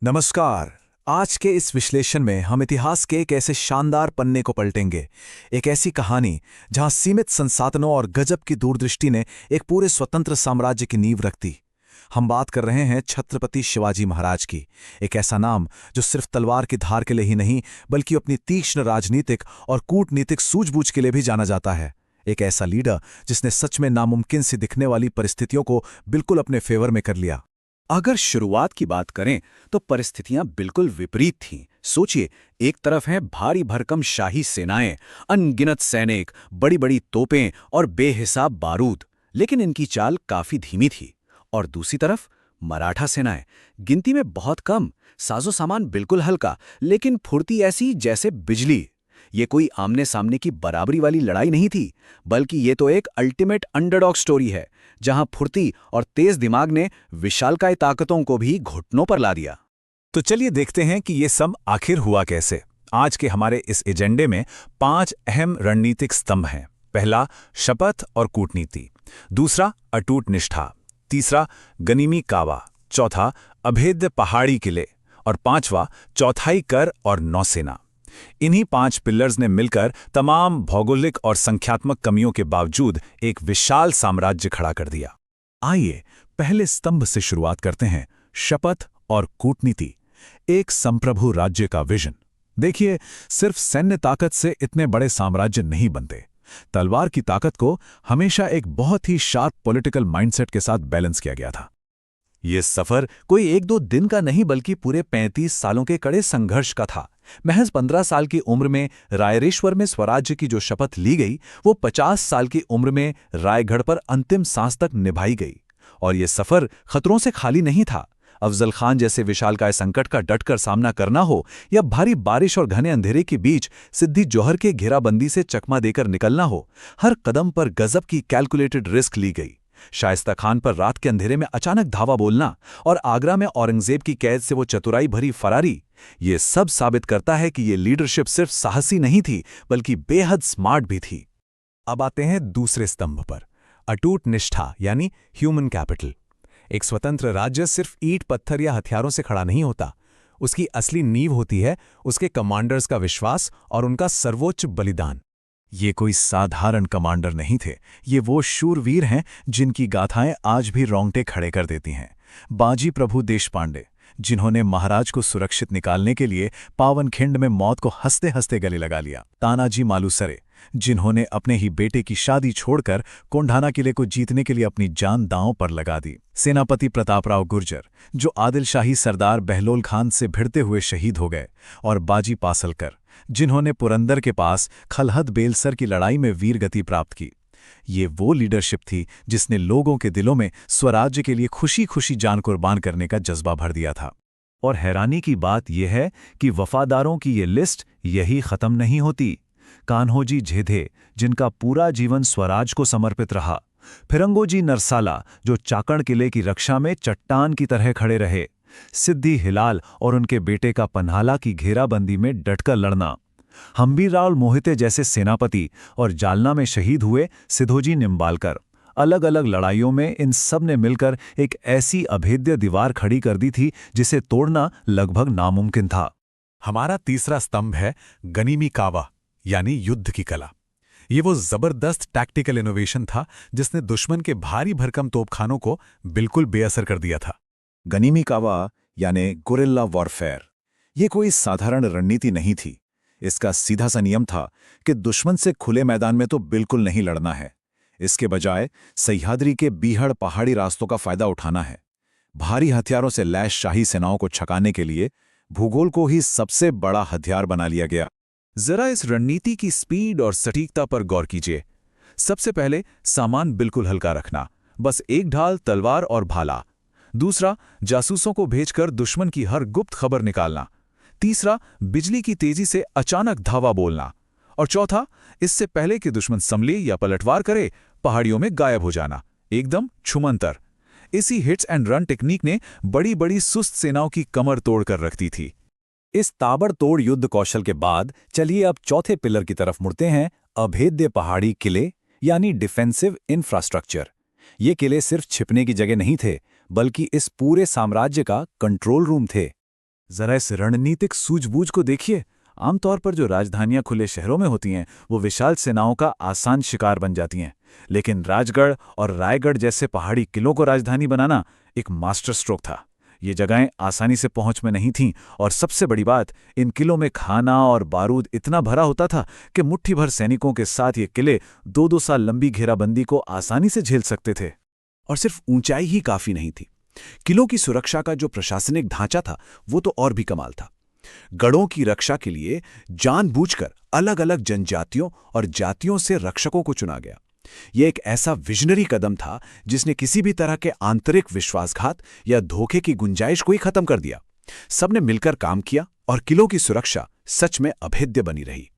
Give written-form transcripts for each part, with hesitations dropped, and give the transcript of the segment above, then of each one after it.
नमस्कार। आज के इस विश्लेषण में हम इतिहास के एक ऐसे शानदार पन्ने को पलटेंगे। एक ऐसी कहानी जहां सीमित संसाधनों और गजब की दूरदृष्टि ने एक पूरे स्वतंत्र साम्राज्य की नींव रख दी। हम बात कर रहे हैं छत्रपति शिवाजी महाराज की। एक ऐसा नाम जो सिर्फ तलवार की धार के लिए ही नहीं बल्कि अपनी तीक्ष्ण राजनीतिक और कूटनीतिक सूझबूझ के लिए भी जाना जाता है। एक ऐसा लीडर जिसने सच में नामुमकिन सी दिखने वाली परिस्थितियों को बिल्कुल अपने फेवर में कर लिया। अगर शुरुआत की बात करें तो परिस्थितियां बिल्कुल विपरीत थीं। सोचिए, एक तरफ है भारी भरकम शाही सेनाएं, अनगिनत सैनिक, बड़ी बड़ी तोपें और बेहिसाब बारूद, लेकिन इनकी चाल काफी धीमी थी। और दूसरी तरफ मराठा सेनाएं, गिनती में बहुत कम, साजो सामान बिल्कुल हल्का, लेकिन फुर्ती ऐसी जैसे बिजली। ये कोई आमने सामने की बराबरी वाली लड़ाई नहीं थी, बल्कि ये तो एक अल्टीमेट अंडरडॉग स्टोरी है, जहां फुर्ती और तेज दिमाग ने विशालकाय ताकतों को भी घुटनों पर ला दिया। तो चलिए देखते हैं कि ये सब आखिर हुआ कैसे। आज के हमारे इस एजेंडे में 5 अहम रणनीतिक स्तंभ हैं। पहला, शपथ और कूटनीति। दूसरा, अटूट निष्ठा। तीसरा, गनीमी कावा। चौथा, अभेद्य पहाड़ी किले। और पांचवा, चौथाई कर और नौसेना। इन्हीं 5 पिलर्स ने मिलकर तमाम भौगोलिक और संख्यात्मक कमियों के बावजूद एक विशाल साम्राज्य खड़ा कर दिया। आइए पहले स्तंभ से शुरुआत करते हैं, शपथ और कूटनीति। एक संप्रभु राज्य का विजन। देखिए, सिर्फ सैन्य ताकत से इतने बड़े साम्राज्य नहीं बनते। तलवार की ताकत को हमेशा एक बहुत ही शार्प पॉलिटिकल माइंडसेट के साथ बैलेंस किया गया था। यह सफर कोई 1-2 दिन का नहीं बल्कि पूरे 35 सालों के कड़े संघर्ष का था। महज 15 साल की उम्र में रायरेश्वर में स्वराज्य की जो शपथ ली गई, वो 50 साल की उम्र में रायगढ़ पर अंतिम सांस तक निभाई गई। और यह सफर खतरों से खाली नहीं था। अफजल खान जैसे विशालकाय संकट का डटकर सामना करना हो, या भारी बारिश और घने अंधेरे के बीच सिद्दी जौहर के घेराबंदी से चकमा देकर निकलना हो, हर कदम पर गजब की कैलकुलेटेड रिस्क ली गई। शाइस्ता खान पर रात के अंधेरे में अचानक धावा बोलना और आगरा में औरंगजेब की कैद से वो चतुराई भरी फरारी, ये सब साबित करता है कि ये लीडरशिप सिर्फ साहसी नहीं थी बल्कि बेहद स्मार्ट भी थी। अब आते हैं दूसरे स्तंभ पर, अटूट निष्ठा यानी ह्यूमन कैपिटल। एक स्वतंत्र राज्य सिर्फ ईंट पत्थर या हथियारों से खड़ा नहीं होता। उसकी असली नींव होती है उसके कमांडर्स का विश्वास और उनका सर्वोच्च बलिदान। ये कोई साधारण कमांडर नहीं थे, ये वो शूरवीर हैं जिनकी गाथाएं आज भी रोंगटे खड़े कर देती हैं। बाजी प्रभु देशपांडे, जिन्होंने महाराज को सुरक्षित निकालने के लिए पावनखिंड में मौत को हंसते हंसते गले लगा लिया। तानाजी मालुसरे, जिन्होंने अपने ही बेटे की शादी छोड़कर कोंढाना किले को जीतने के लिए अपनी जान दांव पर लगा दी। सेनापति प्रतापराव गुर्जर, जो आदिल शाही सरदार बहलोल खान से भिड़ते हुए शहीद हो गए। और बाजी पासलकर, जिन्होंने पुरंदर के पास खलहद बेलसर की लड़ाई में वीरगति प्राप्त की। ये वो लीडरशिप थी जिसने लोगों के दिलों में स्वराज्य के लिए खुशी खुशी जान कुर्बान करने का जज्बा भर दिया था। और हैरानी की बात यह है कि वफादारों की ये लिस्ट यही खत्म नहीं होती। कान्होजी झेधे, जिनका पूरा जीवन स्वराज को समर्पित रहा। फिरंगोजी नरसाला, जो चाकण किले की रक्षा में चट्टान की तरह खड़े रहे। सिद्दी हिलाल और उनके बेटे का पन्हाला की घेराबंदी में डटकर लड़ना। हम्बीरराव मोहिते जैसे सेनापति और जालना में शहीद हुए सिद्धोजी निम्बालकर। अलग अलग लड़ाइयों में इन सब ने मिलकर एक ऐसी अभेद्य दीवार खड़ी कर दी थी जिसे तोड़ना लगभग नामुमकिन था। हमारा तीसरा स्तंभ है गनीमी कावा यानी युद्ध की कला। ये वो जबरदस्त टैक्टिकल इनोवेशन था जिसने दुश्मन के भारी भरकम तोपखानों को बिल्कुल बेअसर कर दिया था। गनीमी कावा यानी गुरिल्ला वॉरफेयर, ये कोई साधारण रणनीति नहीं थी। इसका सीधा सा नियम था कि दुश्मन से खुले मैदान में तो बिल्कुल नहीं लड़ना है। इसके बजाय सह्याद्री के बीहड़ पहाड़ी रास्तों का फायदा उठाना है। भारी हथियारों से लैस शाही सेनाओं को छकाने के लिए भूगोल को ही सबसे बड़ा हथियार बना लिया गया। जरा इस रणनीति की स्पीड और सटीकता पर गौर कीजिए। सबसे पहले सामान बिल्कुल हल्का रखना, बस एक ढाल तलवार और भाला। दूसरा, जासूसों को भेजकर दुश्मन की हर गुप्त खबर निकालना। तीसरा, बिजली की तेजी से अचानक धावा बोलना। और चौथा, इससे पहले कि दुश्मन संभले या पलटवार करे, पहाड़ियों में गायब हो जाना, एकदम छुमंतर। इसी हिट्स एंड रन टेक्निक ने बड़ी बड़ी सुस्त सेनाओं की कमर तोड़ कर रखती थी। इस ताबड़तोड़ युद्ध कौशल के बाद चलिए अब चौथे पिलर की तरफ मुड़ते हैं, अभेद्य पहाड़ी किले यानी डिफेंसिव इंफ्रास्ट्रक्चर। ये किले सिर्फ छिपने की जगह नहीं थे, बल्कि इस पूरे साम्राज्य का कंट्रोल रूम थे। जरा इस रणनीतिक सूझबूझ को देखिए। आमतौर पर जो राजधानियां खुले शहरों में होती हैं वो विशाल सेनाओं का आसान शिकार बन जाती हैं, लेकिन राजगढ़ और रायगढ़ जैसे पहाड़ी किलों को राजधानी बनाना एक मास्टर स्ट्रोक था। ये जगहें आसानी से पहुंच में नहीं थीं, और सबसे बड़ी बात, इन किलों में खाना और बारूद इतना भरा होता था कि मुट्ठी भर सैनिकों के साथ ये किले 2-2 साल लंबी घेराबंदी को आसानी से झेल सकते थे। और सिर्फ ऊंचाई ही काफी नहीं थी, किलों की सुरक्षा का जो प्रशासनिक ढांचा था वो तो और भी कमाल था। गढ़ों की रक्षा के लिए जानबूझकर अलग अलग जनजातियों और जातियों से रक्षकों को चुना गया। यह एक ऐसा विजनरी कदम था जिसने किसी भी तरह के आंतरिक विश्वासघात या धोखे की गुंजाइश को ही खत्म कर दिया। सबने मिलकर काम किया और किलों की सुरक्षा सच में अभेद्य बनी रही।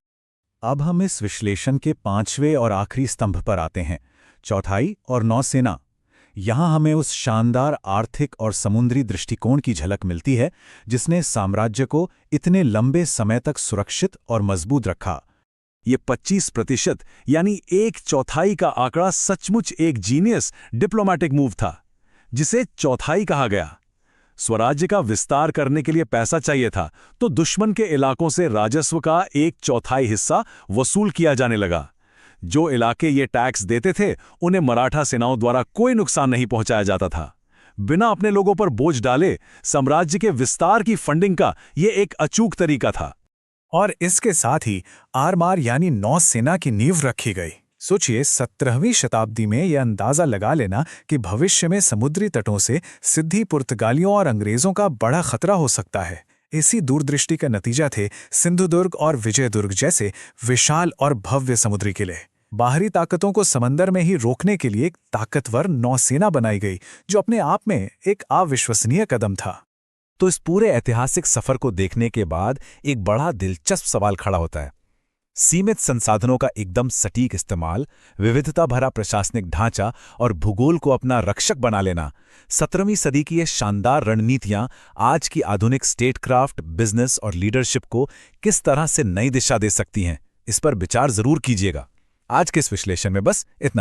अब हम इस विश्लेषण के 5वें और आखिरी स्तंभ पर आते हैं, चौथाई और नौसेना। यहाँ हमें उस शानदार आर्थिक और समुद्री दृष्टिकोण की झलक मिलती है जिसने साम्राज्य को इतने लंबे समय तक सुरक्षित और मजबूत रखा। ये 25% यानी 1/4 का आंकड़ा सचमुच एक जीनियस डिप्लोमैटिक मूव था, जिसे चौथाई कहा गया। स्वराज्य का विस्तार करने के लिए पैसा चाहिए था, तो दुश्मन के इलाकों से राजस्व का 1/4 हिस्सा वसूल किया जाने लगा। जो इलाके ये टैक्स देते थे उन्हें मराठा सेनाओं द्वारा कोई नुकसान नहीं पहुंचाया जाता था। बिना अपने लोगों पर बोझ डाले साम्राज्य के विस्तार की फंडिंग का ये एक अचूक तरीका था। और इसके साथ ही आरमार यानी नौसेना की नींव रखी गई। सोचिए, 17वीं शताब्दी में यह अंदाजा लगा लेना कि भविष्य में समुद्री तटों से सिद्धि पुर्तगालियों और अंग्रेजों का बड़ा खतरा हो सकता है। इसी दूरदृष्टि का नतीजा थे सिंधुदुर्ग और विजयदुर्ग जैसे विशाल और भव्य समुद्री किले। बाहरी ताकतों को समंदर में ही रोकने के लिए एक ताकतवर नौसेना बनाई गई, जो अपने आप में एक अविश्वसनीय कदम था। तो इस पूरे ऐतिहासिक सफर को देखने के बाद एक बड़ा दिलचस्प सवाल खड़ा होता है। सीमित संसाधनों का एकदम सटीक इस्तेमाल, विविधता भरा प्रशासनिक ढांचा और भूगोल को अपना रक्षक बना लेना, 17वीं सदी की ये शानदार रणनीतियां आज की आधुनिक स्टेटक्राफ्ट, बिजनेस और लीडरशिप को किस तरह से नई दिशा दे सकती हैं, इस पर विचार जरूर कीजिएगा। आज के इस विश्लेषण में बस इतना।